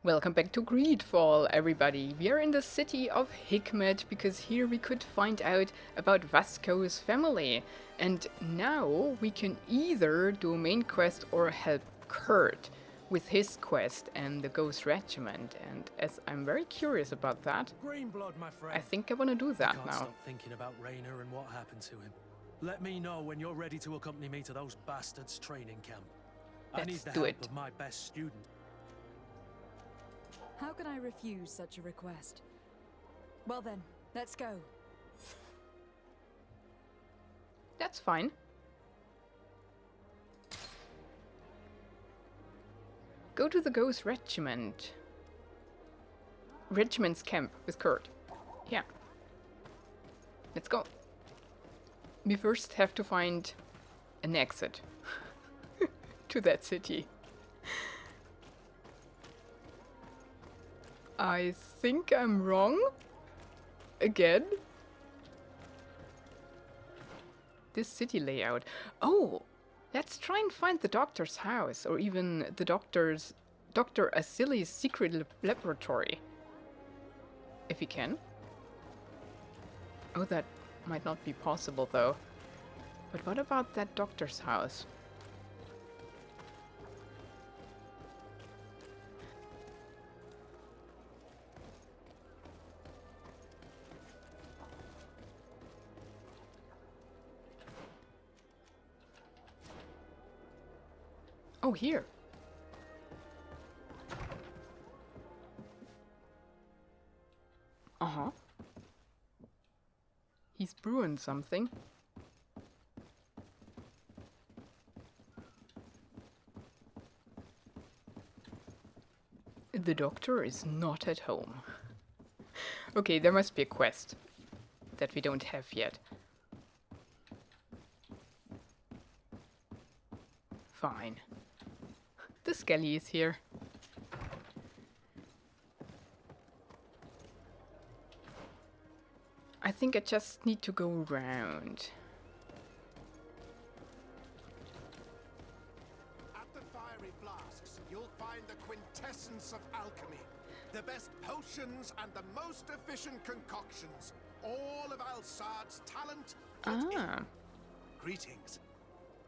Welcome back to GreedFall, everybody. We are in the city of Hikmet because here we could find out about Vasco's family. And now we can either do a main quest or help Kurt with his quest and the Ghost Regiment. And as I'm very curious about that, Green blood, my friend. I think I want to do that Can't now. stop thinking about Rainer and what happened to him. Let me know when you're ready to accompany me to those bastards' training camp. I need Let's the do help it. of my best student. How can I refuse such a request? Well then, let's go. That's fine. Go to the Ghost Regiment. Regiment's camp with Kurt. Yeah. Let's go. We first have to find an exit to that city. I think I'm wrong. Again. This city layout. Oh, let's try and find the doctor's house, or even the Dr. Asili's secret laboratory. If we can. Oh, that might not be possible though. But what about that doctor's house? Oh, here. Uh-huh. He's brewing something. The doctor is not at home. Okay, there must be a quest that we don't have yet. Fine. The Skelly is here. I think I just need to go around. At the fiery flasks, you'll find the quintessence of alchemy. The best potions and the most efficient concoctions. All of Alsad's talent put in. Greetings.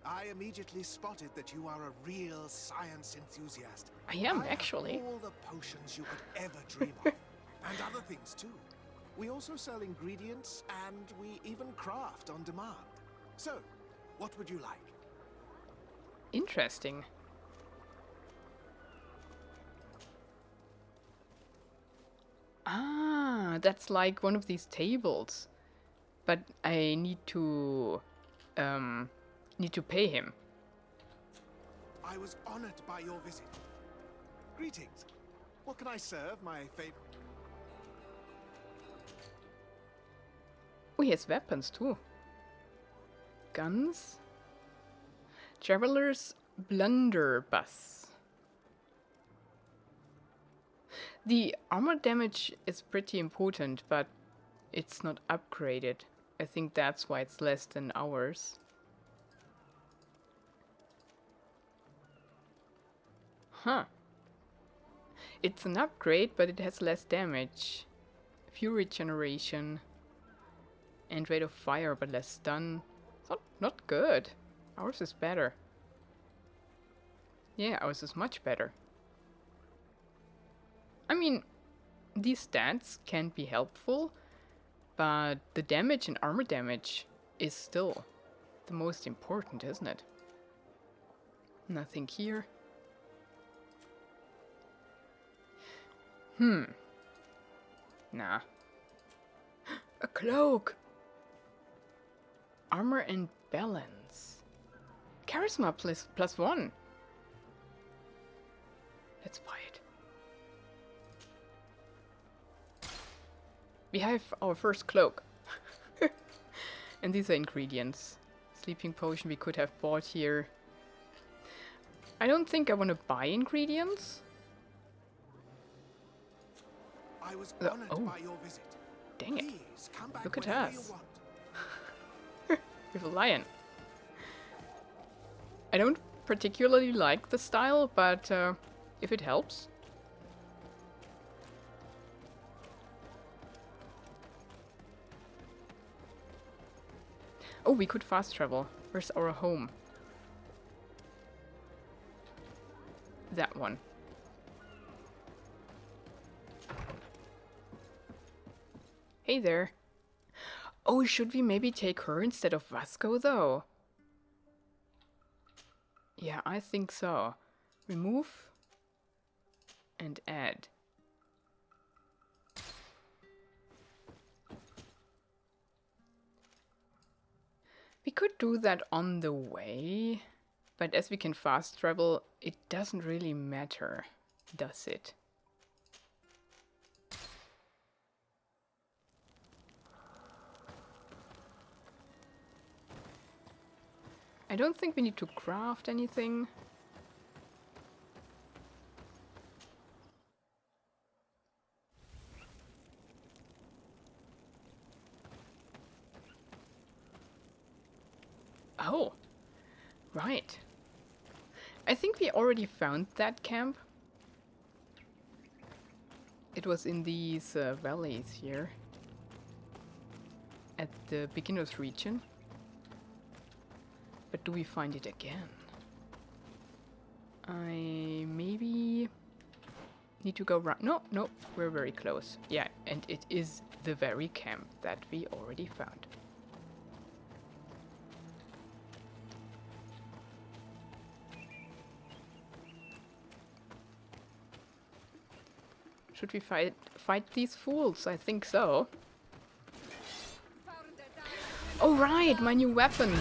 I immediately spotted that you are a real science enthusiast. I am, have actually. all the potions you could ever dream of. And other things too. We also sell ingredients and we even craft on demand. So, what would you like? Interesting. Ah, that's like one of these tables. But I need to pay him. I was honored by your visit. Greetings. What can I serve, my favorite? Oh, he has weapons too. Guns. Traveler's blunderbuss. The armor damage is pretty important, but it's not upgraded. I think that's why it's less than ours. Huh. It's an upgrade, but it has less damage. Fury generation. And rate of fire, but less stun. Not good. Ours is better. Yeah, ours is much better. I mean, these stats can be helpful, but the damage and armor damage is still the most important, isn't it? Nothing here. Nah. A cloak! Armor and balance. Charisma plus 1. Let's buy it. We have our first cloak. And these are ingredients. Sleeping potion we could have bought here. I don't think I want to buy ingredients. I was honored oh. by your visit. Dang it. Please come back Look at whenever you us. want. We have a lion. I don't particularly like the style, but if it helps. Oh, we could fast travel. Where's our home? That one. Hey there. Oh, should we maybe take her instead of Vasco, though? Yeah, I think so. Remove and add. We could do that on the way, but as we can fast travel, it doesn't really matter, does it? I don't think we need to craft anything. Oh, right. I think we already found that camp. It was in these valleys here. At the beginner's region. But do we find it again? I maybe need to go round. No, we're very close. Yeah, and it is the very camp that we already found. Should we fight these fools? I think so. Oh right, my new weapon.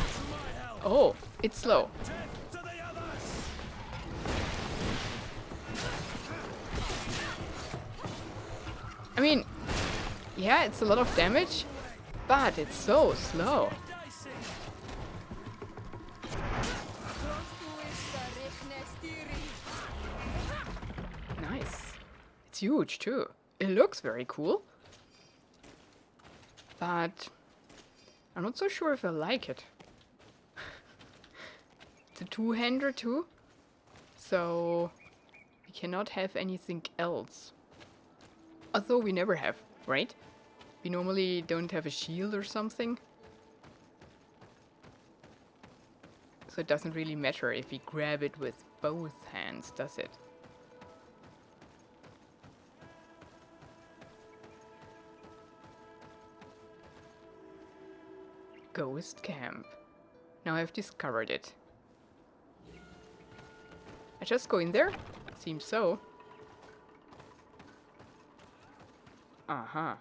Oh, it's slow. I mean, yeah, it's a lot of damage, but it's so slow. Nice. It's huge too. It looks very cool. But I'm not so sure if I like it. It's a two-hander too. So we cannot have anything else. Although we never have, right? We normally don't have a shield or something. So it doesn't really matter if we grab it with both hands, does it? Ghost camp. Now I've discovered it. I just go in there? Seems so. Uh-huh.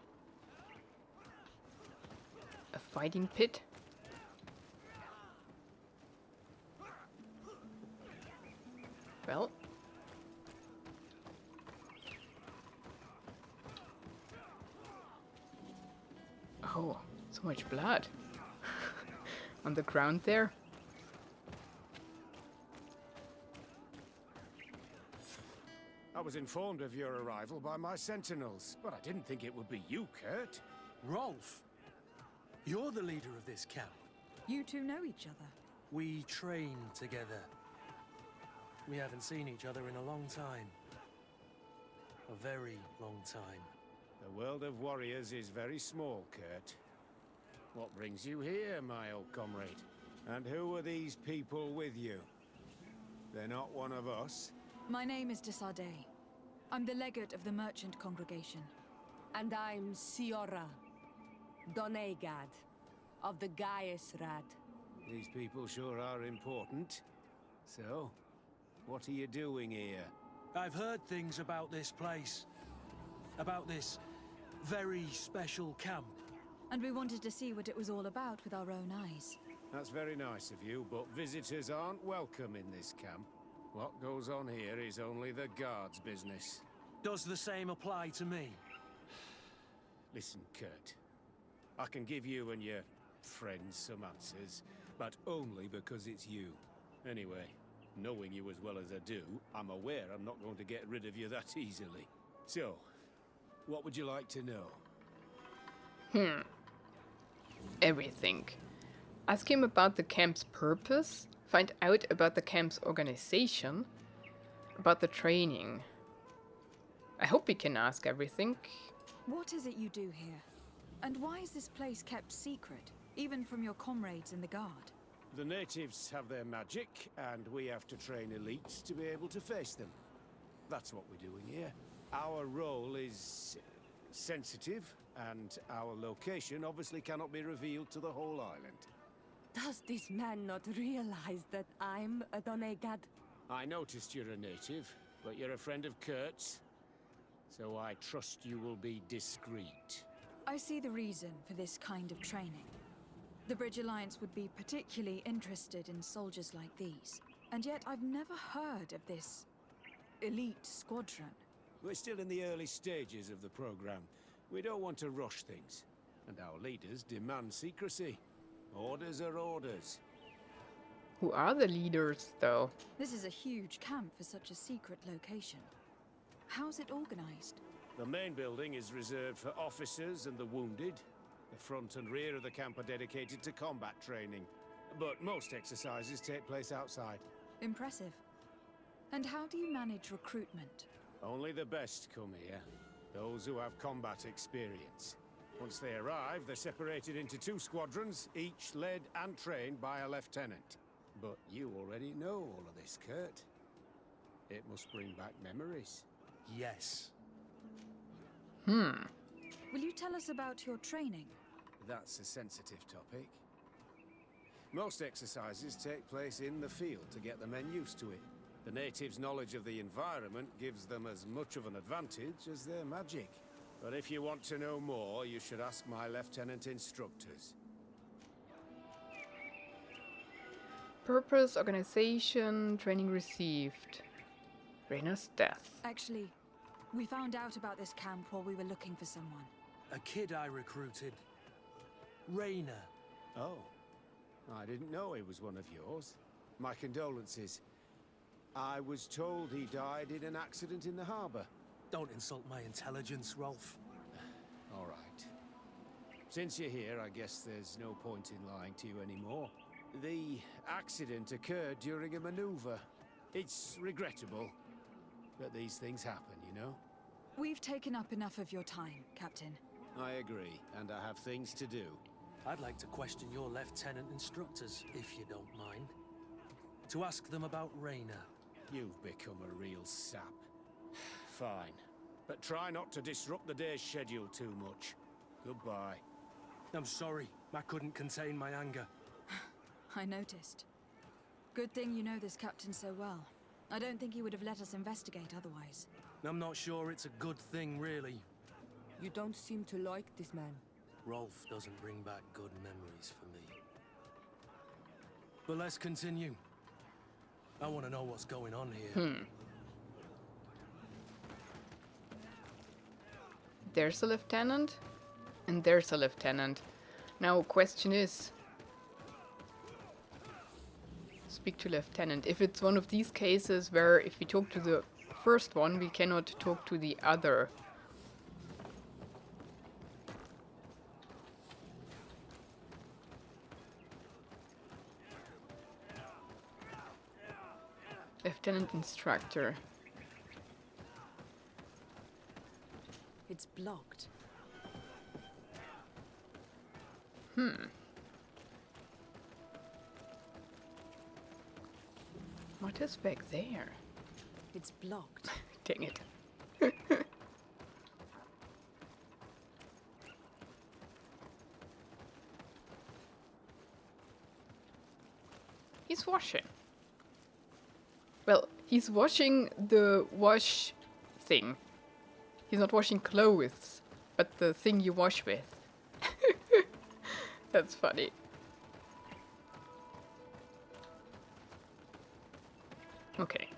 A fighting pit? Well. Oh, so much blood. On the ground there. I was informed of your arrival by my sentinels, but I didn't think it would be you, Kurt. Rolf, you're the leader of this camp. You two know each other. We train together. We haven't seen each other in a long time. A very long time. The world of warriors is very small, Kurt. What brings you here, my old comrade? And who are these people with you? They're not one of us? My name is Desade. I'm the legate of the merchant congregation. And I'm Siora, Donegad, of the Gaius Rad. These people sure are important. So, what are you doing here? I've heard things about this place. About this very special camp. And we wanted to see what it was all about with our own eyes. That's very nice of you, but visitors aren't welcome in this camp. What goes on here is only the guards' business. Does the same apply to me? Listen, Kurt. I can give you and your friends some answers, but only because it's you. Anyway, knowing you as well as I do, I'm aware I'm not going to get rid of you that easily. So, what would you like to know? Everything. Ask him about the camp's purpose, find out about the camp's organization, about the training. I hope we can ask everything. What is it you do here? And why is this place kept secret? even from your comrades in the guard. The natives have their magic, and we have to train elites to be able to face them. That's what we're doing here. Our role is sensitive, and our location obviously cannot be revealed to the whole island. Does this man not realize that I'm a Donegad? I noticed you're a native, but you're a friend of Kurt's, so I trust you will be discreet. I see the reason for this kind of training. The Bridge Alliance would be particularly interested in soldiers like these. And yet I've never heard of this elite squadron. We're still in the early stages of the program. We don't want to rush things. And our leaders demand secrecy. Orders are orders. Who are the leaders, though? This is a huge camp for such a secret location. How's it organized? The main building is reserved for officers and the wounded. The front and rear of the camp are dedicated to combat training. But most exercises take place outside. Impressive. And how do you manage recruitment? Only the best come here. Those who have combat experience. Once they arrive, they're separated into 2 squadrons, each led and trained by a lieutenant. But you already know all of this, Kurt. It must bring back memories. Yes. Will you tell us about your training? That's a sensitive topic. Most exercises take place in the field to get the men used to it. The natives' knowledge of the environment gives them as much of an advantage as their magic. But if you want to know more, you should ask my lieutenant instructors. Purpose, organization, training received. Reyna's death. Actually, we found out about this camp while we were looking for someone. A kid I recruited. Rayner. Oh, I didn't know he was one of yours. My condolences. I was told he died in an accident in the harbor. Don't insult my intelligence, Rolf. All right. Since you're here, I guess there's no point in lying to you anymore. The accident occurred during a maneuver. It's regrettable, but these things happen, you know? We've taken up enough of your time, Captain. I agree, and I have things to do. I'd like to question your lieutenant instructors, if you don't mind. To ask them about Rayner. You've become a real sap. Fine. But try not to disrupt the day's schedule too much. Goodbye. I'm sorry, I couldn't contain my anger. I noticed. Good thing you know this captain so well. I don't think he would have let us investigate otherwise. I'm not sure it's a good thing, really. You don't seem to like this man. Rolf doesn't bring back good memories for me. But let's continue. I want to know what's going on here. There's a lieutenant, and there's a lieutenant. Now, question is... Speak to lieutenant. If it's one of these cases where if we talk to the first one, we cannot talk to the other. Lieutenant instructor. It's blocked. What is back there? It's blocked. Dang it. He's washing. Well, he's washing the wash thing. He's not washing clothes, but the thing you wash with. That's funny. Okay.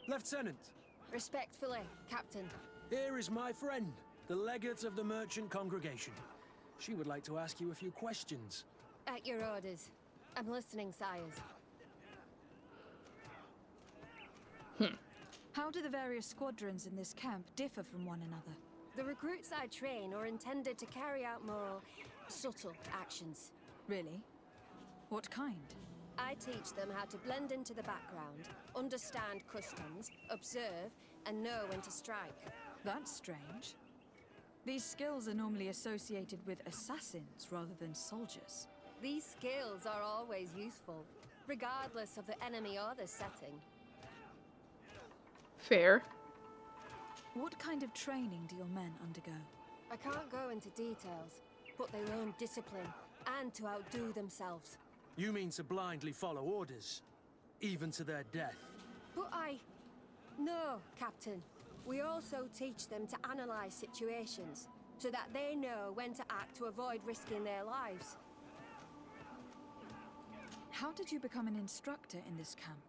Lieutenant, Respectfully, Captain. here is my friend, the legate of the merchant congregation. She would like to ask you a few questions. At your orders. I'm listening, sires. How do the various squadrons in this camp differ from one another? The recruits I train are intended to carry out more subtle actions. Really? What kind? I teach them how to blend into the background, understand customs, observe, and know when to strike. That's strange. These skills are normally associated with assassins rather than soldiers. These skills are always useful, regardless of the enemy or the setting. Fair. What kind of training do your men undergo? I can't go into details, but they learn discipline and to outdo themselves. You mean to blindly follow orders, even to their death? But No, Captain. We also teach them to analyze situations, so that they know when to act to avoid risking their lives. How did you become an instructor in this camp?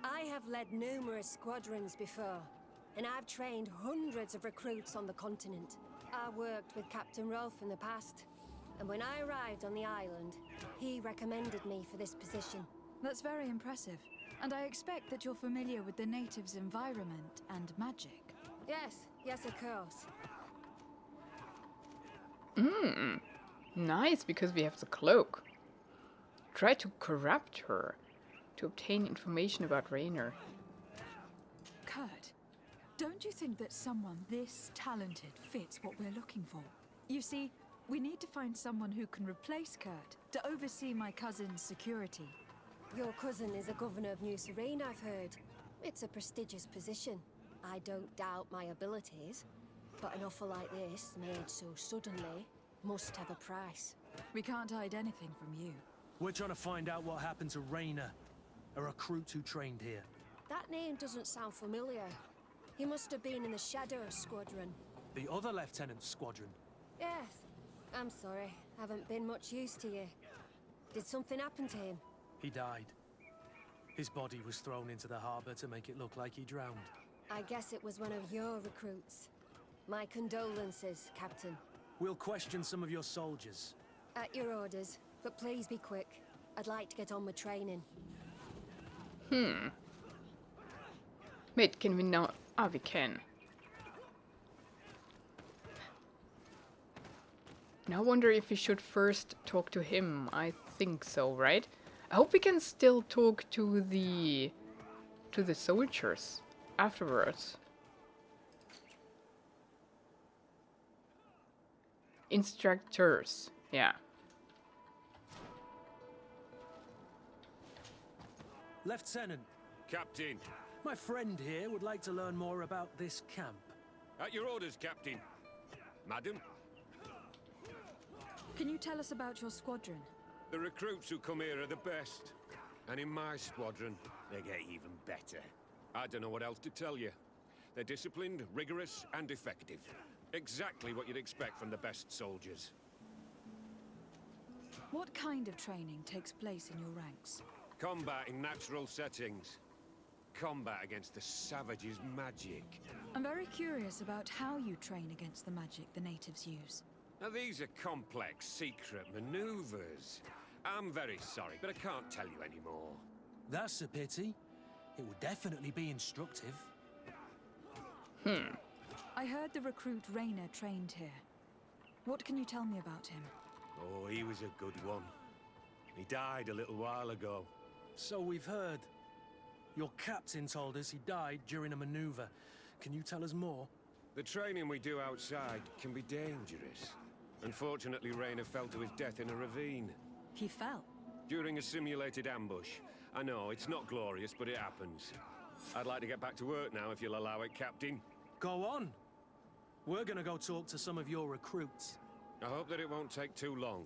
I have led numerous squadrons before, and I've trained hundreds of recruits on the continent. I worked with Captain Rolfe in the past, and when I arrived on the island, he recommended me for this position. That's very impressive. And I expect that you're familiar with the natives' environment and magic. Yes, of course. Nice, because we have the cloak. Try to corrupt her to obtain information about Rainer. Kurt, don't you think that someone this talented fits what we're looking for? You see, we need to find someone who can replace Kurt to oversee my cousin's security. Your cousin is a governor of New Serene, I've heard. It's a prestigious position. I don't doubt my abilities, but an offer like this, made so suddenly, must have a price. We can't hide anything from you. We're trying to find out what happened to Rainer, a recruit who trained here. That name doesn't sound familiar. He must have been in the Shadow Squadron. The other lieutenant's squadron. Yes. I'm sorry. Haven't been much use to you. Did something happen to him? He died. His body was thrown into the harbor to make it look like he drowned. I guess it was one of your recruits. My condolences, Captain. We'll question some of your soldiers. At your orders, but please be quick. I'd like to get on with training. Wait, can we now... Ah, we can. Now I wonder if we should first talk to him. I think so, right? I hope we can still talk to the soldiers afterwards. Instructors, yeah. Lieutenant, Captain. my friend here would like to learn more about this camp. At your orders, Captain. Madam? Can you tell us about your squadron? The recruits who come here are the best. And in my squadron, they get even better. I don't know what else to tell you. They're disciplined, rigorous, and effective. Exactly what you'd expect from the best soldiers. What kind of training takes place in your ranks? Combat in natural settings. Combat against the savages' magic. I'm very curious about how you train against the magic the natives use. Now these are complex, secret maneuvers. I'm very sorry, but I can't tell you anymore. That's a pity. It would definitely be instructive. I heard the recruit Rainer trained here. What can you tell me about him? Oh, he was a good one. He died a little while ago. So we've heard. Your captain told us he died during a maneuver. Can you tell us more? The training we do outside can be dangerous. Unfortunately, Rainer fell to his death in a ravine. He fell. During a simulated ambush. I know, it's not glorious, but it happens. I'd like to get back to work now, if you'll allow it, Captain. Go on. We're gonna go talk to some of your recruits. I hope that it won't take too long.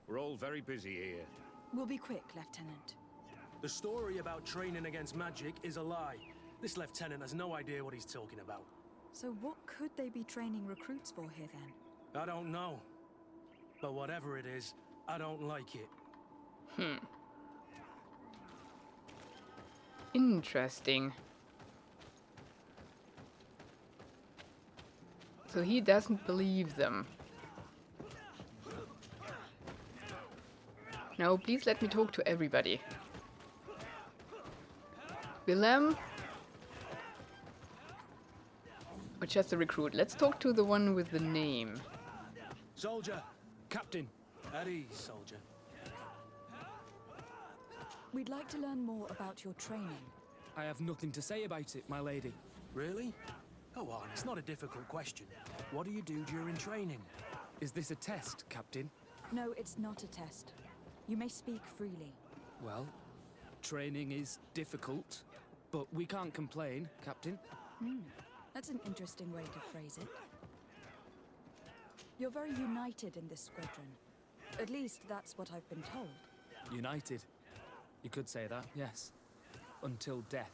We're all very busy here. We'll be quick, Lieutenant. The story about training against magic is a lie. This lieutenant has no idea what he's talking about. So what could they be training recruits for here then? I don't know. But whatever it is, I don't like it. Interesting. So he doesn't believe them. No, please let me talk to everybody. Willem? Or just a recruit? Let's talk to the one with the name. Soldier! Captain! At ease, soldier. We'd like to learn more about your training. I have nothing to say about it, my lady. Really? Go on, it's not a difficult question. What do you do during training? Is this a test, Captain? No, it's not a test. You may speak freely. Well, training is difficult, but we can't complain, Captain. That's an interesting way to phrase it. You're very united in this squadron. At least that's what I've been told. United. You could say that, yes. Until death.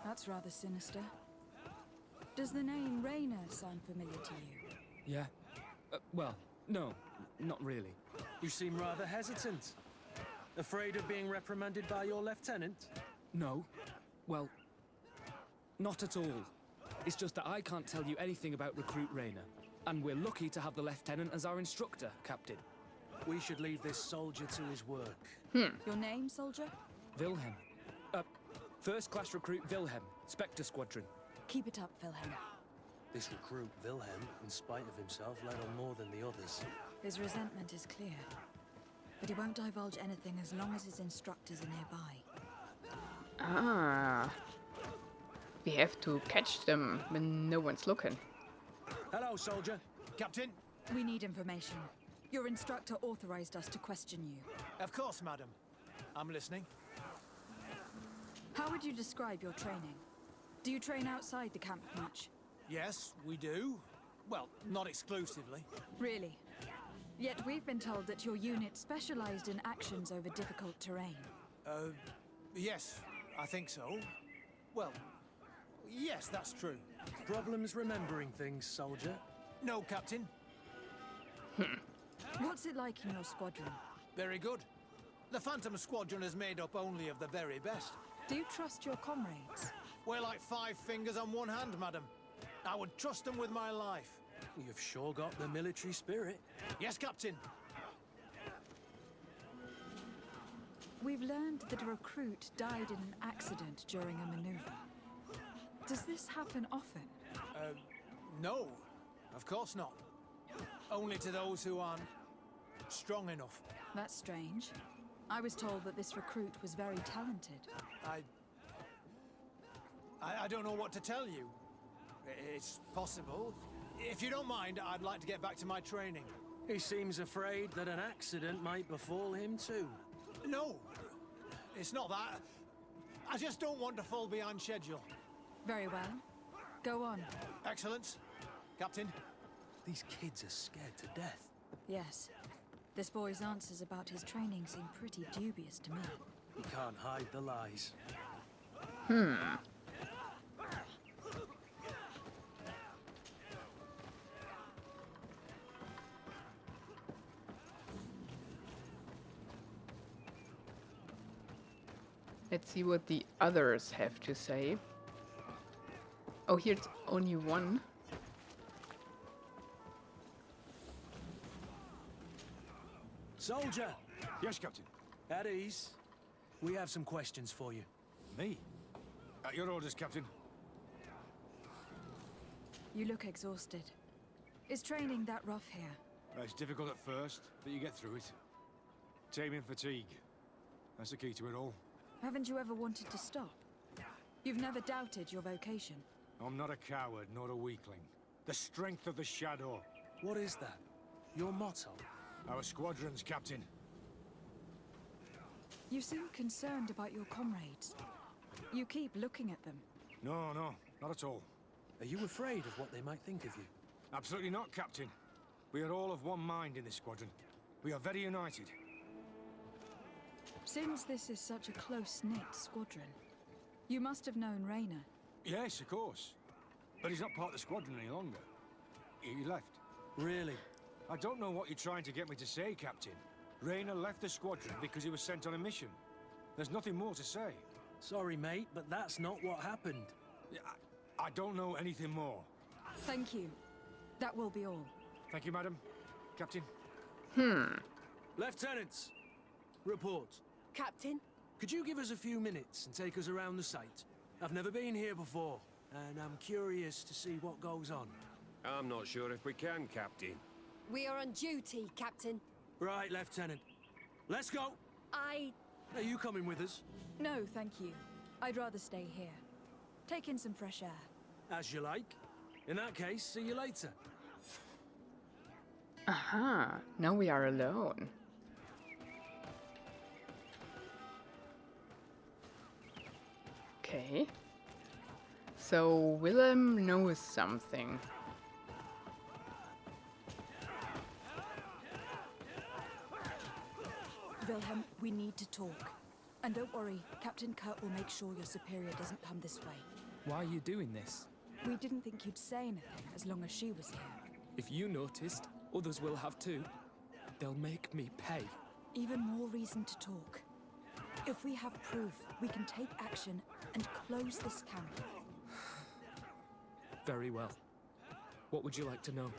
That's rather sinister. Does the name Raynor sound familiar to you? Yeah? Well, no, not really. You seem rather hesitant. Afraid of being reprimanded by your lieutenant? No. Well, not at all. It's just that I can't tell you anything about Recruit Raynor. And we're lucky to have the Lieutenant as our instructor, Captain. We should leave this soldier to his work. Your name, soldier? Wilhelm. First class recruit Wilhelm, Spectre Squadron. Keep it up, Wilhelm. This recruit, Wilhelm, in spite of himself, led on more than the others. His resentment is clear. But he won't divulge anything as long as his instructors are nearby. Ah. We have to catch them when no one's looking. Hello, soldier. Captain? We need information. Your instructor authorized us to question you. Of course, madam. I'm listening. How would you describe your training? Do you train outside the camp much? Yes, we do. Well, not exclusively. Really? Yet we've been told that your unit specialized in actions over difficult terrain. Yes, I think so. Well, yes, that's true. Problems remembering things, soldier? No, Captain. What's it like in your squadron? Very good. The Phantom Squadron is made up only of the very best. Do you trust your comrades? We're like 5 fingers on one hand, madam. I would trust them with my life. You've sure got the military spirit. Yes, Captain. We've learned that a recruit died in an accident during a maneuver. Does this happen often? No, of course not. Only to those who aren't strong enough. That's strange. I was told that this recruit was very talented. I don't know what to tell you. It's possible. If you don't mind, I'd like to get back to my training. He seems afraid that an accident might befall him too. No, it's not that. I just don't want to fall behind schedule. Very well. Go on. Excellence, Captain. These kids are scared to death. Yes. This boy's answers about his training seem pretty dubious to me. He can't hide the lies. Let's see what the others have to say. Oh, here's only one. Soldier! Yes, Captain. At ease. We have some questions for you. Me? At your orders, Captain. You look exhausted. Is training that rough here? It's difficult at first, but you get through it. Taming fatigue. That's the key to it all. Haven't you ever wanted to stop? You've never doubted your vocation. I'm not a coward, nor a weakling. The strength of the shadow. What is that? Your motto? Our squadron's captain. You seem concerned about your comrades. You keep looking at them. No, not at all. Are you afraid of what they might think of you? Absolutely not, Captain. We are all of one mind in this squadron. We are very united. Since this is such a close-knit squadron, you must have known Raynor. Yes, of course. But he's not part of the squadron any longer. He left. Really? I don't know what you're trying to get me to say, Captain. Raynor left the squadron because he was sent on a mission. There's nothing more to say. Sorry, mate, but that's not what happened. I don't know anything more. Thank you. That will be all. Thank you, madam. Captain. Lieutenants, report. Captain? Could you give us a few minutes and take us around the site? I've never been here before, and I'm curious to see what goes on. I'm not sure if we can, Captain. We are on duty, Captain. Right, Lieutenant. Let's go! Are you coming with us? No, thank you. I'd rather stay here. Take in some fresh air. As you like. In that case, see you later. Aha, now we are alone. Okay. So Willem knows something. Wilhelm, we need to talk. And don't worry, Captain Kurt will make sure your superior doesn't come this way. Why are you doing this? We didn't think you'd say anything as long as she was here. If you noticed, others will have too. They'll make me pay. Even more reason to talk. If we have proof, we can take action and close this camp. Very well. What would you like to know?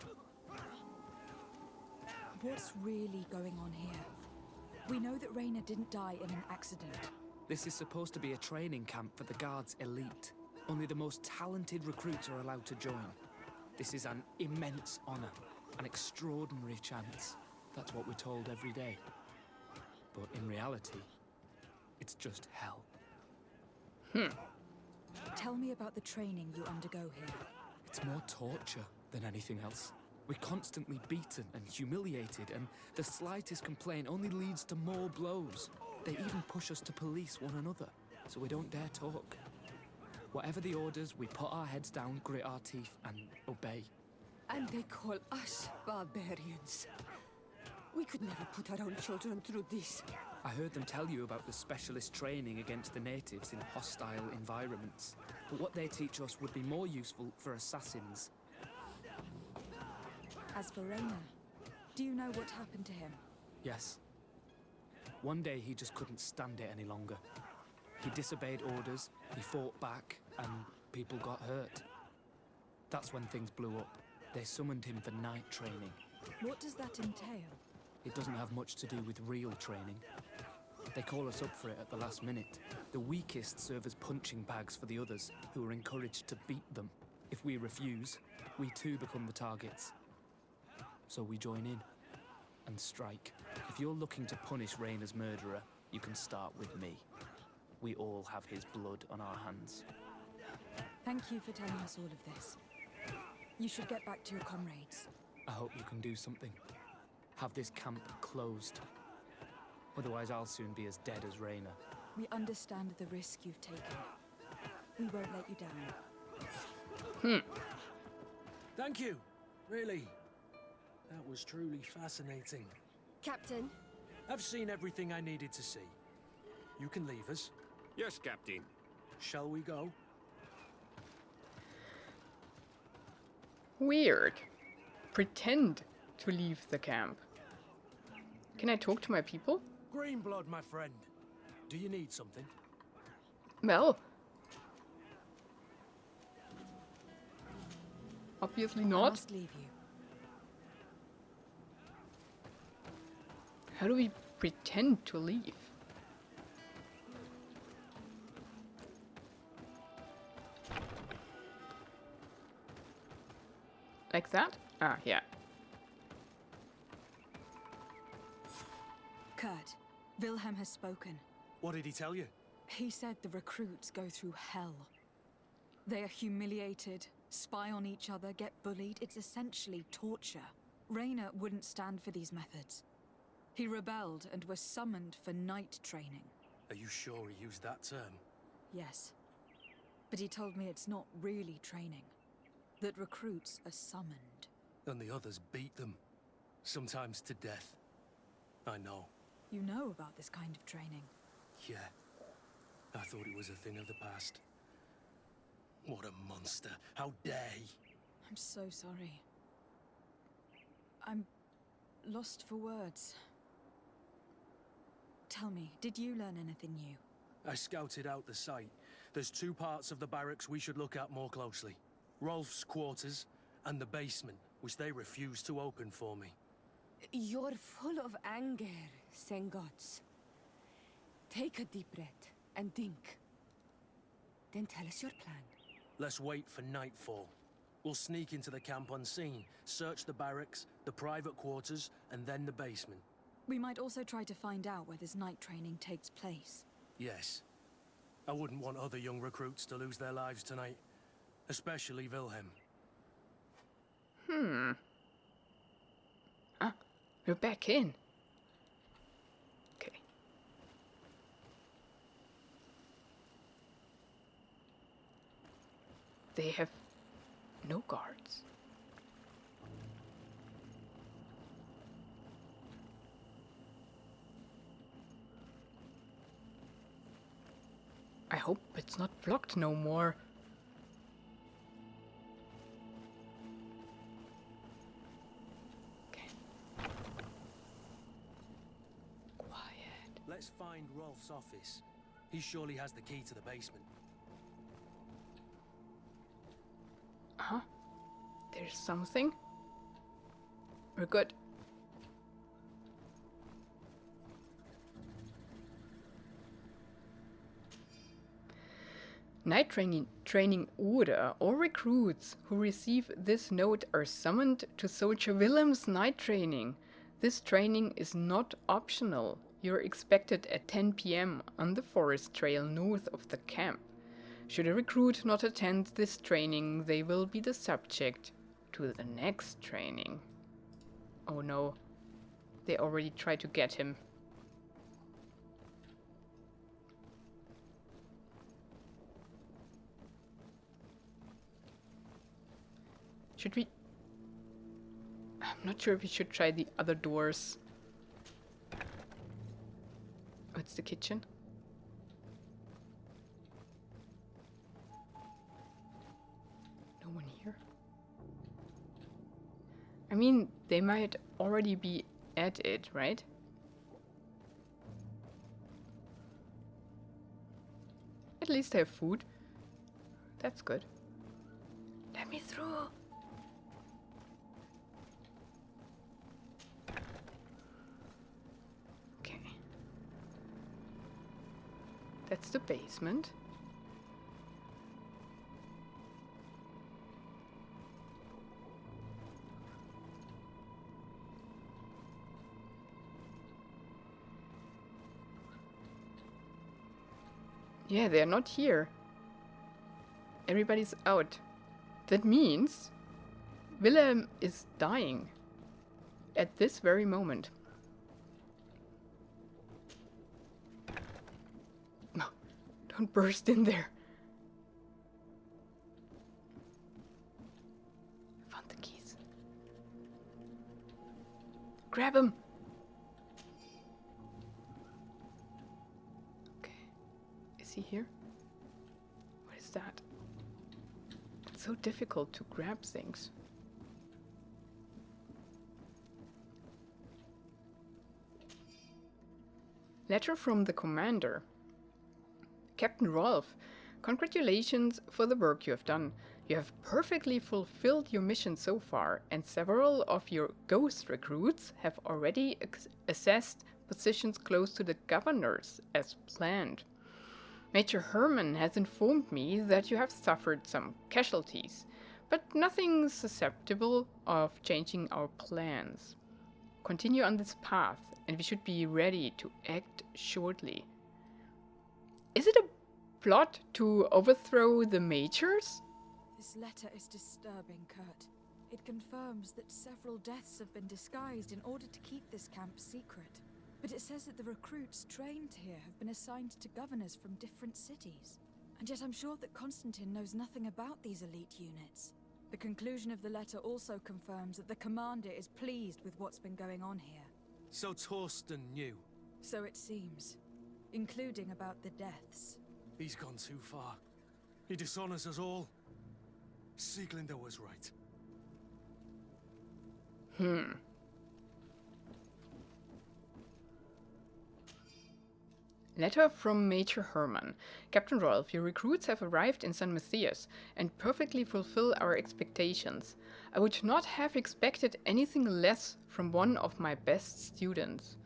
What's really going on here? We know that Raina didn't die in an accident. This is supposed to be a training camp for the Guard's elite. Only the most talented recruits are allowed to join. This is an immense honor, an extraordinary chance. That's what we're told every day. But in reality, it's just hell. Tell me about the training you undergo here. It's more torture than anything else. We're constantly beaten and humiliated, and the slightest complaint only leads to more blows. They even push us to police one another, so we don't dare talk. Whatever the orders, we put our heads down, grit our teeth, and obey. And they call us barbarians. We could never put our own children through this. I heard them tell you about the specialist training against the natives in hostile environments. But what they teach us would be more useful for assassins. As for Raina, do you know what happened to him? Yes. One day he just couldn't stand it any longer. He disobeyed orders, he fought back, and people got hurt. That's when things blew up. They summoned him for night training. What does that entail? It doesn't have much to do with real training. They call us up for it at the last minute. The weakest serve as punching bags for the others, who are encouraged to beat them. If we refuse, we too become the targets. So we join in and strike. If you're looking to punish Raina's murderer, you can start with me. We all have his blood on our hands. Thank you for telling us all of this. You should get back to your comrades. I hope you can do something. Have this camp closed. Otherwise I'll soon be as dead as Raina. We understand the risk you've taken. We won't let you down. Thank you. Really. That was truly fascinating. Captain, I've seen everything I needed to see. You can leave us. Yes, Captain. Shall we go? Weird. Pretend to leave the camp. Can I talk to my people? Green blood, my friend. Do you need something? Well, obviously I not. must leave you. How do we pretend to leave? Like that? Ah, yeah. Kurt, Wilhelm has spoken. What did he tell you? He said the recruits go through hell. They are humiliated, spy on each other, get bullied. It's essentially torture. Raina wouldn't stand for these methods. He rebelled and was summoned for night training. Are you sure he used that term? Yes. But he told me it's not really training. That recruits are summoned. And the others beat them. Sometimes to death. I know. You know about this kind of training. Yeah. I thought it was a thing of the past. What a monster. How dare he? I'm so sorry. I'm lost for words. Tell me, did you learn anything new? I scouted out the site. There's two parts of the barracks we should look at more closely. Rolf's quarters and the basement, which they refused to open for me. you're full of anger, Sengots. Take a deep breath and think. Then tell us your plan. Let's wait for nightfall. We'll sneak into the camp unseen, search the barracks, the private quarters, and then the basement. We might also try to find out where this night training takes place. Yes. I wouldn't want other young recruits to lose their lives tonight. especially Wilhelm. Ah, we're back in. Okay. They have no guards. I hope it's not blocked no more. Okay. Quiet. Let's find Rolf's office. He surely has the key to the basement. Uh-huh. There's something. We're good. Night training order. All recruits who receive this note are summoned to Soldier Willem's night training. This training is not optional. You're expected at 10 p.m. on the forest trail north of the camp. Should a recruit not attend this training, they will be the subject to the next training. Oh no, they already tried to get him. Should we... I'm not sure if we should try the other doors. Oh, it's the kitchen. No one here. I mean, they might already be at it, right? At least they have food. That's good. Let me through. Okay. That's the basement. Yeah, they're not here. Everybody's out. That means Wilhelm is dying at this very moment. No, don't burst in there. Found the keys. Grab him. Is he here? What is that? It's so difficult to grab things. Letter from the commander. Captain Rolf, congratulations for the work you have done. You have perfectly fulfilled your mission so far, and several of your ghost recruits have already assessed positions close to the governors as planned. Major Herman has informed me that you have suffered some casualties, but nothing susceptible of changing our plans. Continue on this path, and we should be ready to act shortly. Is it a plot to overthrow the majors? This letter is disturbing, Kurt. It confirms that several deaths have been disguised in order to keep this camp secret. But it says that the recruits trained here have been assigned to governors from different cities. And yet I'm sure that Constantine knows nothing about these elite units. The conclusion of the letter also confirms that the commander is pleased with what's been going on here. So Torsten knew. So it seems. Including about the deaths. He's gone too far. He dishonors us all. Sieglinder was right. Letter from Major Herman. Captain Rolf, your recruits have arrived in St. Matthias and perfectly fulfill our expectations. I would not have expected anything less from one of my best students.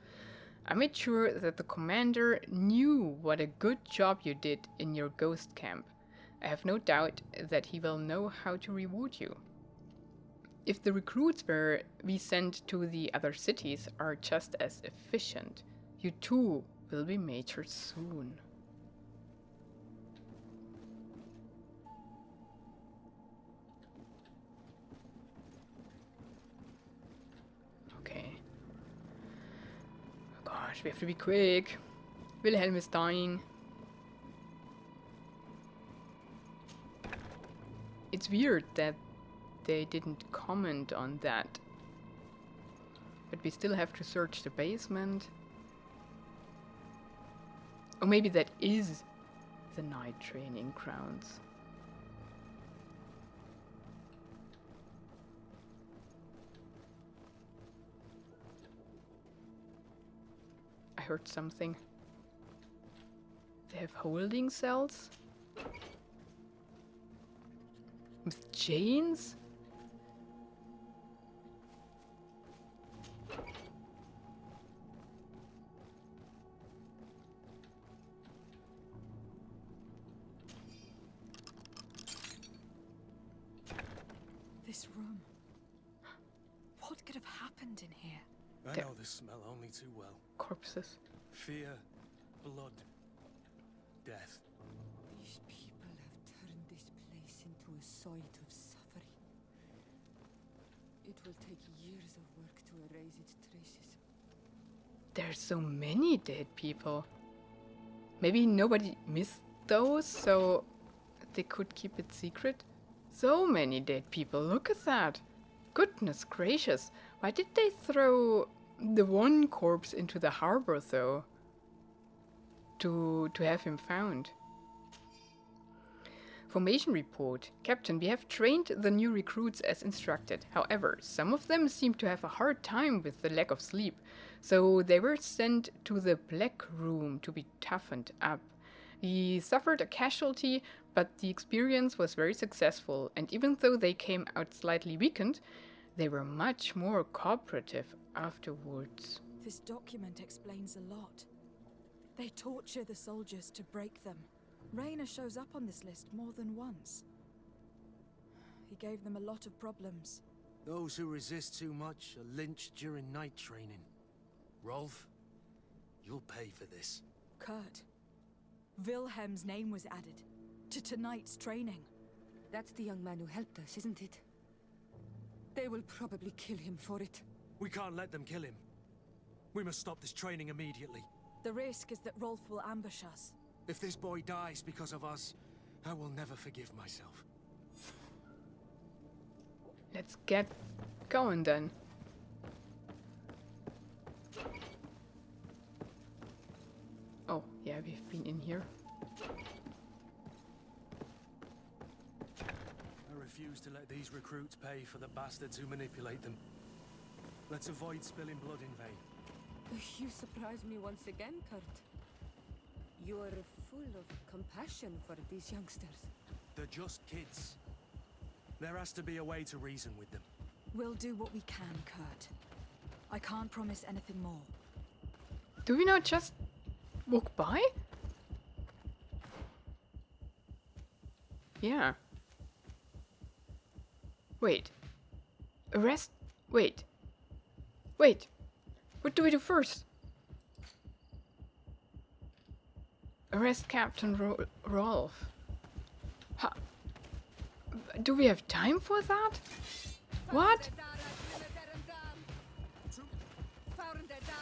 I made sure that the commander knew what a good job you did in your ghost camp. I have no doubt that he will know how to reward you. If the recruits we sent to the other cities are just as efficient, you too will be majors soon. Gosh, we have to be quick. Wilhelm is dying. It's weird that they didn't comment on that. But we still have to search the basement. Or maybe that is the night training grounds. I heard something. They have holding cells? With chains? This room. What could have happened in here? I know this smell only too well. Corpses. Fear, blood, death. These people have turned this place into a site of suffering. It will take years of work to erase its traces. There's so many dead people. Maybe nobody missed those, so they could keep it secret. So many dead people, look at that. Goodness gracious. Why did they throw the one corpse into the harbor, though? To have him found. Formation report. Captain, we have trained the new recruits as instructed. However, some of them seem to have a hard time with the lack of sleep. So they were sent to the Black Room to be toughened up. We suffered a casualty, but the experience was very successful, and even though they came out slightly weakened, they were much more cooperative afterwards. This document explains a lot. They torture the soldiers to break them. Rayner shows up on this list more than once. He gave them a lot of problems. Those who resist too much are lynched during night training. Rolf, you'll pay for this. Kurt. Wilhelm's name was added to tonight's training. That's the young man who helped us, isn't it? They will probably kill him for it. We can't let them kill him. We must stop this training immediately. The risk is that Rolf will ambush us. If this boy dies because of us, I will never forgive myself. Let's get going then. Oh, yeah, we've been in here. I refuse to let these recruits pay for the bastards who manipulate them. Let's avoid spilling blood in vain. You surprise me once again, Kurt. You are full of compassion for these youngsters. They're just kids. There has to be a way to reason with them. We'll do what we can, Kurt. I can't promise anything more. Do we not just walk by? Yeah. Wait. Arrest? Wait. Wait. What do we do first? Arrest Captain Rolf. Do we have time for that? What?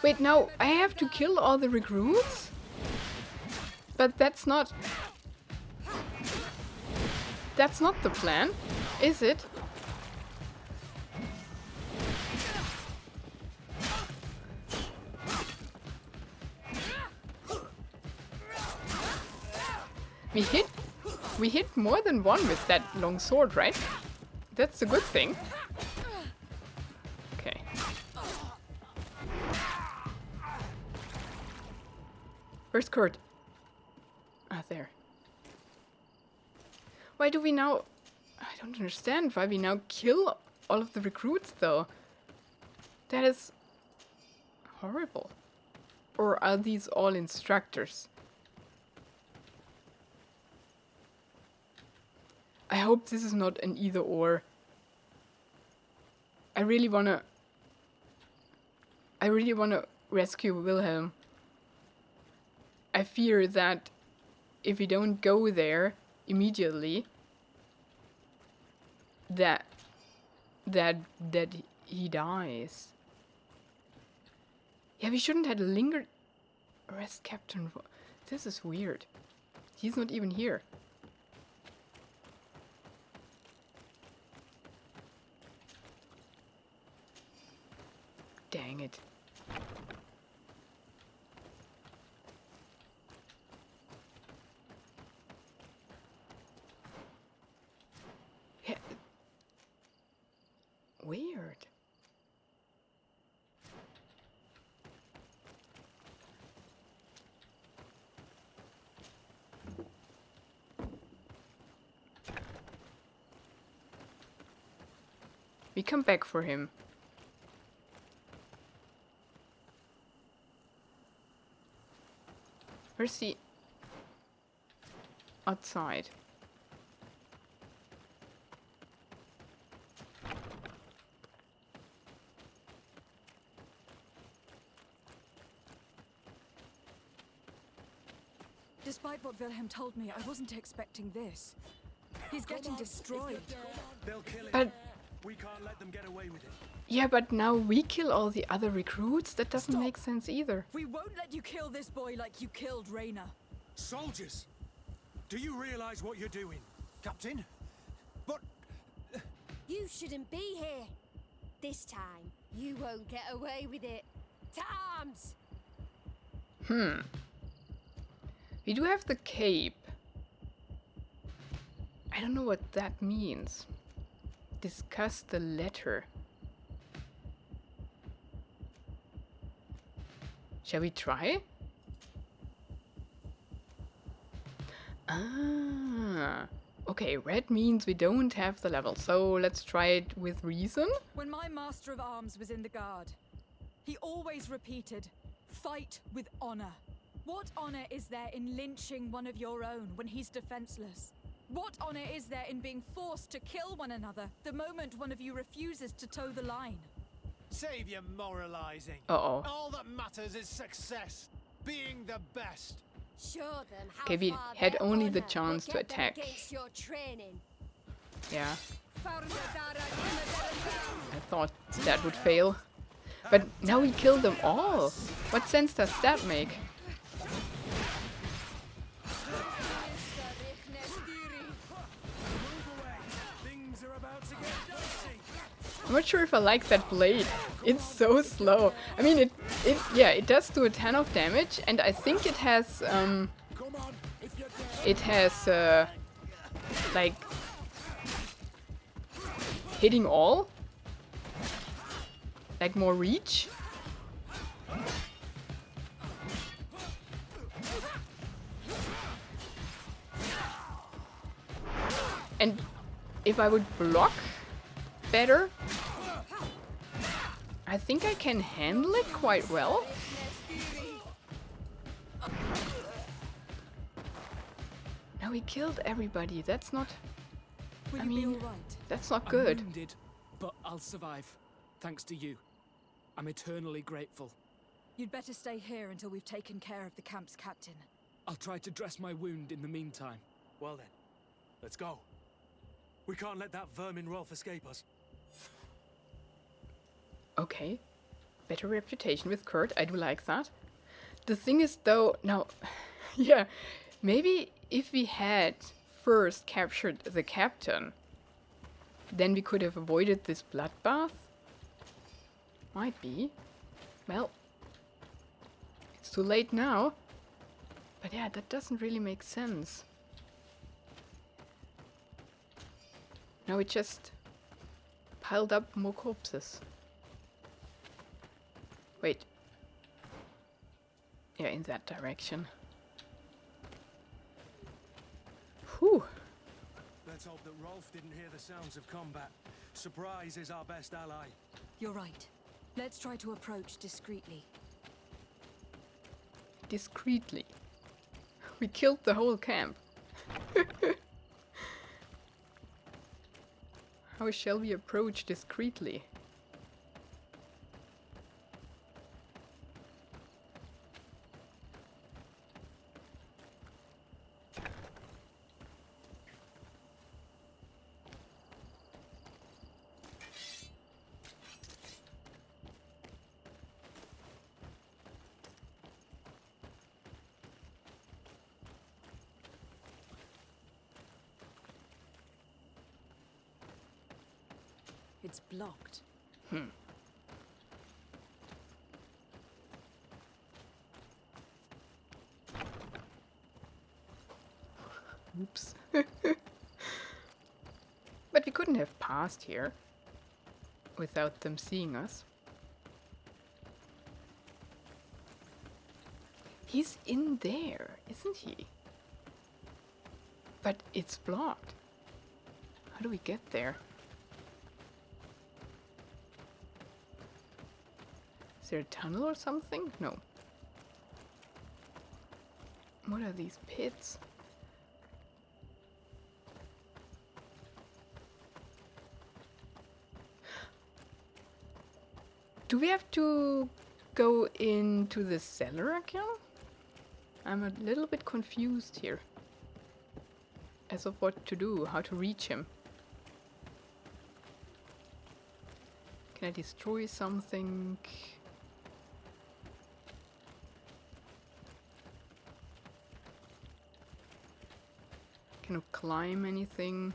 Wait, no, I have to kill all the recruits? But that's not... That's not the plan, is it? We hit more than one with that long sword, right? That's a good thing. Okay. Where's Kurt? Ah, there. Why do we now... I don't understand why we now kill all of the recruits, though. That is horrible. Or are these all instructors? I hope this is not an either or. I really wanna rescue Wilhelm. I fear that if we don't go there immediately, that he dies. Yeah, we shouldn't have lingered Arrest Captain. This is weird. He's not even here. Dang it. Yeah. Weird. We come back for him. Where's he? Outside. Despite what Wilhelm told me, I wasn't expecting this. He's getting destroyed. They'll kill him. But We can't let them get away with it. yeah, but now we kill all the other recruits? That doesn't Stop. make sense either. We won't let you kill this boy like you killed Raina. Soldiers! Do you realize what you're doing? Captain? But... You shouldn't be here. This time, you won't get away with it. To arms! We do have the cape. I don't know what that means. Discuss the letter. Shall we try? Ah. Okay, red means we don't have the level, so let's try it with reason. When my master of arms was in the guard, he always repeated, fight with honor. What honor is there in lynching one of your own when he's defenseless? What honor is there in being forced to kill one another the moment one of you refuses to toe the line? Save your moralizing. Uh-oh. All that matters is success. Being the best. Show them how Okay, we far had their only the honor chance will to get them attack. against your training. Yeah, I thought that would fail. But now we kill them all. What sense does that make? Things are about to get dicey. I'm not sure if I like that blade. It's so slow. I mean, it does do a ton of damage, and I think it has, like, hitting all, like more reach. And if I would block better, I think I can handle it quite well. Now we killed everybody. That's not... Will I you mean, be all right? that's not I'm good. wounded, but I'll survive. Thanks to you. I'm eternally grateful. You'd better stay here until we've taken care of the camp's captain. I'll try to dress my wound in the meantime. Well then, let's go. We can't let that vermin Rolf escape us. Okay. Better reputation with Kurt. I do like that. The thing is though, now, yeah, maybe if we had first captured the captain, then we could have avoided this bloodbath. Might be. Well, it's too late now. But yeah, that doesn't really make sense. Now we just piled up more corpses. Wait. Yeah, in that direction. Whew. Let's hope that Rolf didn't hear the sounds of combat. Surprise is our best ally. You're right. Let's try to approach discreetly. Discreetly. We killed the whole camp. How shall we approach discreetly? It's blocked. Oops. But we couldn't have passed here without them seeing us. He's in there, isn't he? But it's blocked. How do we get there? Is there a tunnel or something? No. What are these pits? Do we have to go into the cellar again? I'm a little bit confused here. As of what to do, how to reach him. Can I destroy something? Can I climb anything?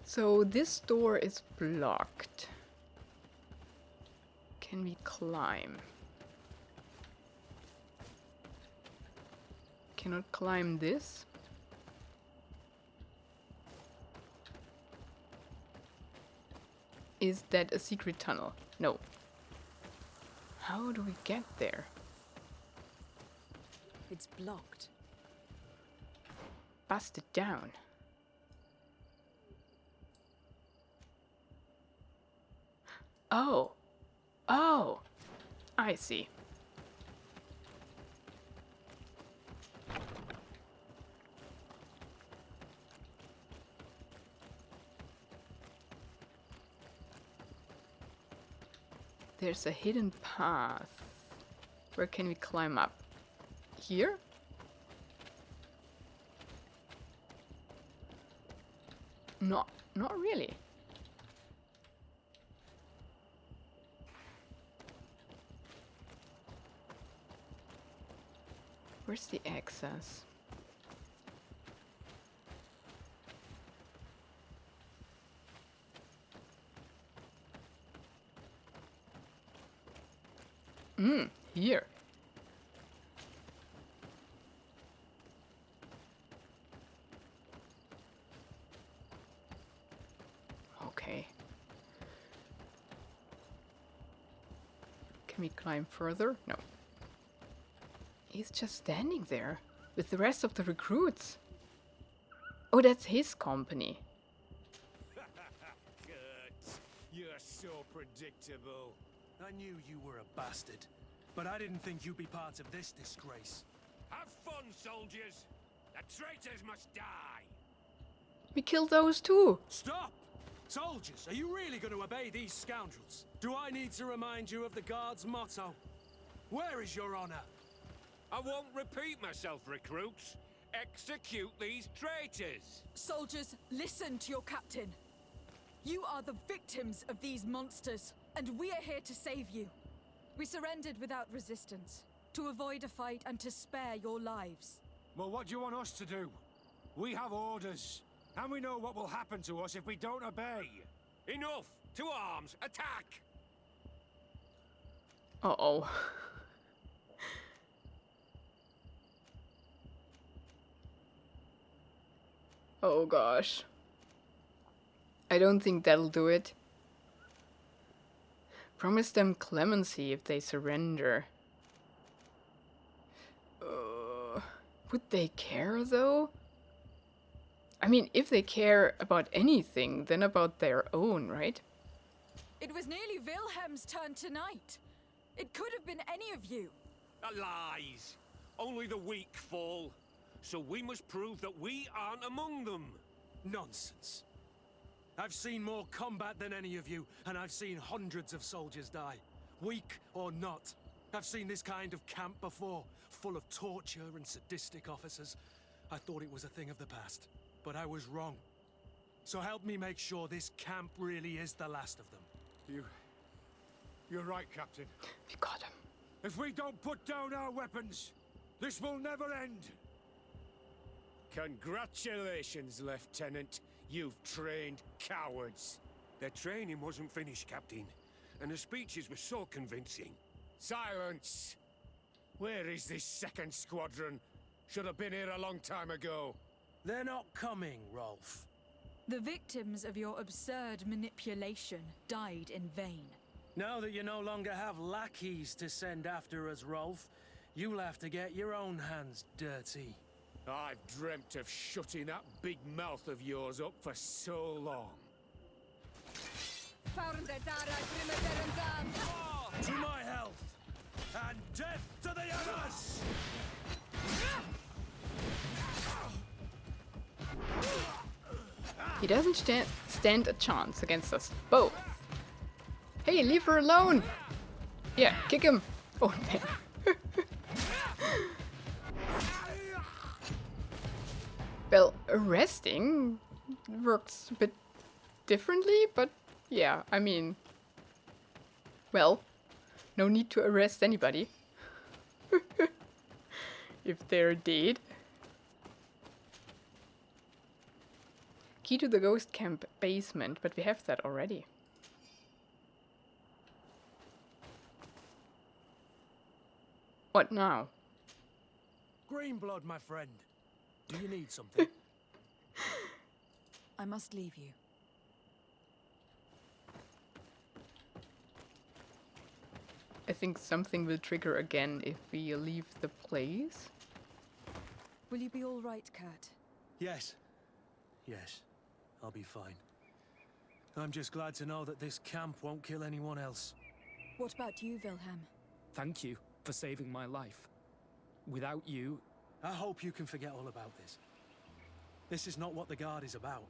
So this door is blocked. Can we climb? Cannot climb this. Is that a secret tunnel? No. How do we get there? It's blocked. Bust it down. Oh. Oh. I see. There's a hidden path. Where can we climb up? Here? Not really. Where's the access? Here. Okay. Can we climb further? No. He's just standing there with the rest of the recruits. Oh, that's his company. Kurt, you're so predictable. I knew you were a bastard, but I didn't think you'd be part of this disgrace. Have fun, soldiers. The traitors must die. We killed those too. Stop! Soldiers, are you really going to obey these scoundrels? Do I need to remind you of the Guard's motto? Where is your honor? I won't repeat myself, recruits. Execute these traitors. Soldiers, listen to your captain. You are the victims of these monsters, and we are here to save you. We surrendered without resistance, to avoid a fight and to spare your lives. Well, what do you want us to do? We have orders, and we know what will happen to us if we don't obey. Enough! To arms! Attack! Uh-oh. Oh gosh. I don't think that'll do it. Promise them clemency if they surrender. Would they care though? I mean, if they care about anything, then about their own, right? It was nearly Wilhelm's turn tonight. It could have been any of you. Lies! Only the weak fall. So we must prove that we aren't among them. Nonsense. I've seen more combat than any of you, and I've seen hundreds of soldiers die. Weak or not. I've seen this kind of camp before, full of torture and sadistic officers. I thought it was a thing of the past, but I was wrong. So help me make sure this camp really is the last of them. You're right, Captain. We got him. If we don't put down our weapons, this will never end. Congratulations, Lieutenant. You've trained cowards. Their training wasn't finished, Captain, and the speeches were so convincing. Silence! Where is this second squadron? Should have been here a long time ago. They're not coming, Rolf. The victims of your absurd manipulation died in vain. Now that you no longer have lackeys to send after us, Rolf, you'll have to get your own hands dirty. I've dreamt of shutting that big mouth of yours up for so long. To my health, and death to the others! He doesn't stand a chance against us both. Hey, leave her alone! Yeah, kick him! Oh, man. Well, arresting works a bit differently, but yeah, I mean... Well, no need to arrest anybody. If they're dead. Key to the ghost camp basement, but we have that already. What now? Green blood, my friend. Do you need something? I must leave you. I think something will trigger again if we leave the place. Will you be all right, Kurt? Yes. Yes. I'll be fine. I'm just glad to know that this camp won't kill anyone else. What about you, Wilhelm? Thank you for saving my life. Without you... I hope you can forget all about this. This is not what the Guard is about.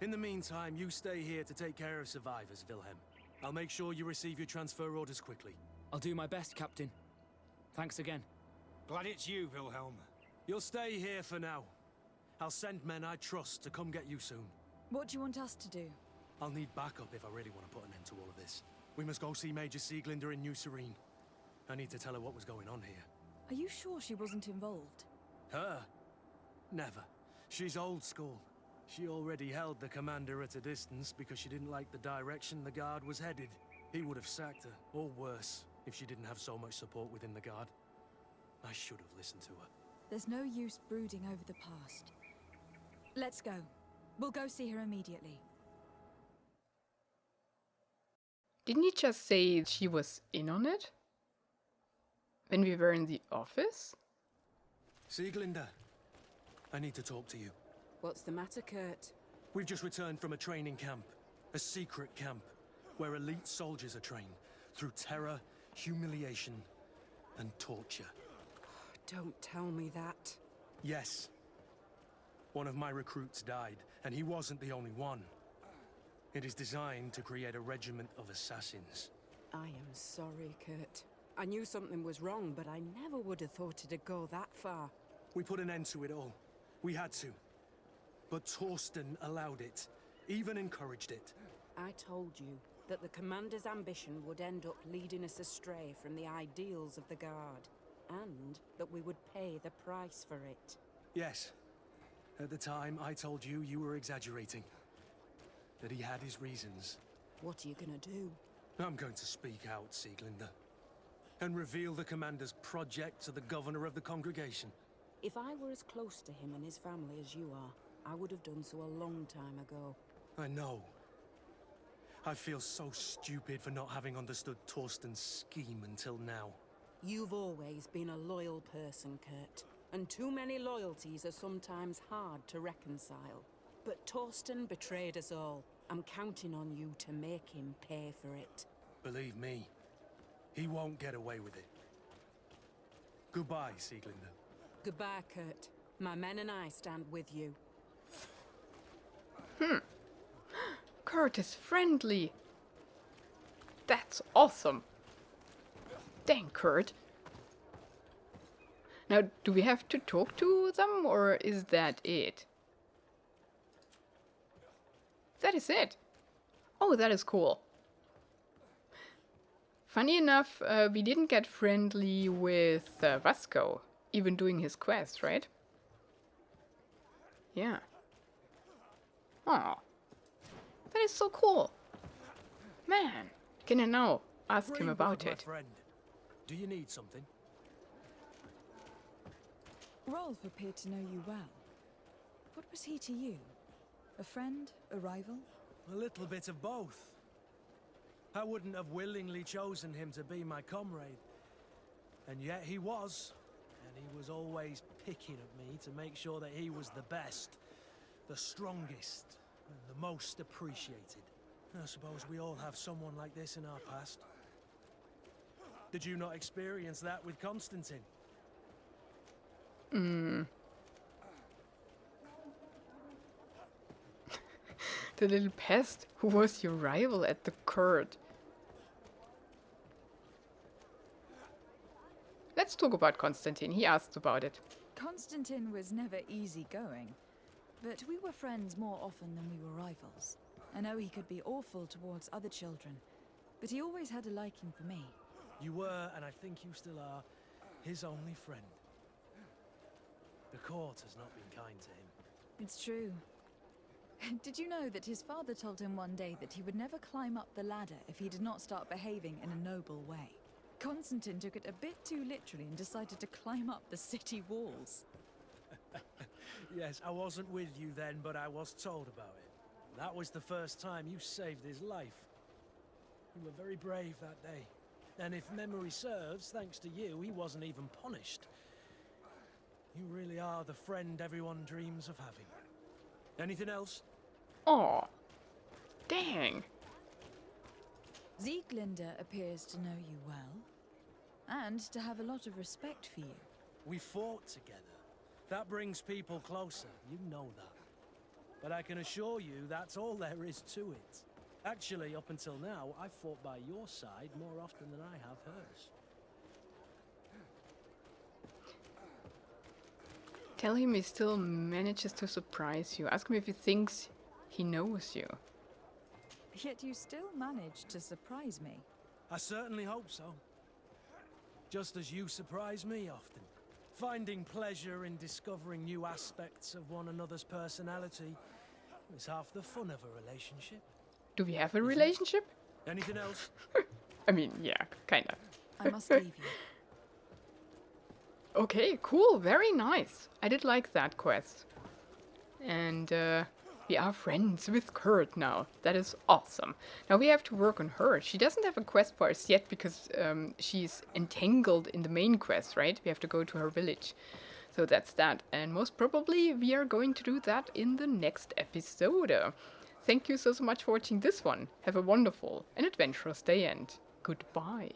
In the meantime, you stay here to take care of survivors, Wilhelm. I'll make sure you receive your transfer orders quickly. I'll do my best, Captain. Thanks again. Glad it's you, Wilhelm. You'll stay here for now. I'll send men I trust to come get you soon. What do you want us to do? I'll need backup if I really want to put an end to all of this. We must go see Major Sieglinder in New Serene. I need to tell her what was going on here. Are you sure she wasn't involved? Her? Never. She's old school. She already held the commander at a distance because she didn't like the direction the Guard was headed. He would have sacked her, or worse, if she didn't have so much support within the Guard. I should have listened to her. There's no use brooding over the past. Let's go. We'll go see her immediately. Didn't you just say she was in on it? When we were in the office? Sieglinder, I need to talk to you. What's the matter, Kurt? We've just returned from a training camp. A secret camp. Where elite soldiers are trained. Through terror, humiliation, and torture. Don't tell me that. Yes. One of my recruits died, and he wasn't the only one. It is designed to create a regiment of assassins. I am sorry, Kurt. I knew something was wrong, but I never would have thought it'd go that far. We put an end to it all. We had to. But Torsten allowed it, even encouraged it. I told you that the commander's ambition would end up leading us astray from the ideals of the Guard, and that we would pay the price for it. Yes. At the time, I told you you were exaggerating. That he had his reasons. What are you gonna do? I'm going to speak out, Sieglinder. And reveal the commander's project to the governor of the congregation. If I were as close to him and his family as you are, I would have done so a long time ago. I know. I feel so stupid for not having understood Torsten's scheme until now. You've always been a loyal person, Kurt. And too many loyalties are sometimes hard to reconcile. But Torsten betrayed us all. I'm counting on you to make him pay for it. Believe me, he won't get away with it. Goodbye, Sieglinder. Goodbye, Kurt. My men and I stand with you. Kurt is friendly. That's awesome. Dang, Kurt. Now, do we have to talk to them, or is that it? That is it. Oh, that is cool. Funny enough, we didn't get friendly with Vasco, even doing his quest, right? Yeah. Oh, that is so cool. Man, can I now ask him about my it? friend. Do you need something? Rolf appeared to know you well. What was he to you? A friend? A rival? A little bit of both. I wouldn't have willingly chosen him to be my comrade. And yet he was. And he was always picking at me to make sure that he was the best, the strongest, and the most appreciated. I suppose we all have someone like this in our past. Did you not experience that with Constantine? The little pest who was your rival at the court. Let's talk about Constantine. He asked about it. Constantine was never easygoing, but we were friends more often than we were rivals. I know he could be awful towards other children, but he always had a liking for me. You were, and I think you still are, his only friend. The court has not been kind to him. It's true. Did you know that his father told him one day that he would never climb up the ladder if he did not start behaving in a noble way? Constantine took it a bit too literally and decided to climb up the city walls. Yes, I wasn't with you then, but I was told about it. That was the first time you saved his life. You were very brave that day. And if memory serves, thanks to you, he wasn't even punished. You really are the friend everyone dreams of having. Anything else? Oh, dang. Sieglinde appears to know you well, and to have a lot of respect for you. We fought together. That brings people closer, you know that. But I can assure you that's all there is to it. Actually, up until now, I've fought by your side more often than I have hers. Tell him he still manages to surprise you. Ask him if he thinks he knows you. Yet you still manage to surprise me. I certainly hope so. Just as you surprise me often. Finding pleasure in discovering new aspects of one another's personality is half the fun of a relationship. Do we have a relationship? Anything else? I mean, yeah, kinda. I must leave you. Okay, cool, very nice. I did like that quest. And we are friends with Kurt now. That is awesome. Now we have to work on her. She doesn't have a quest for us yet because she's entangled in the main quest, right? We have to go to her village. So that's that. And most probably we are going to do that in the next episode. Thank you so much for watching this one. Have a wonderful and adventurous day and goodbye.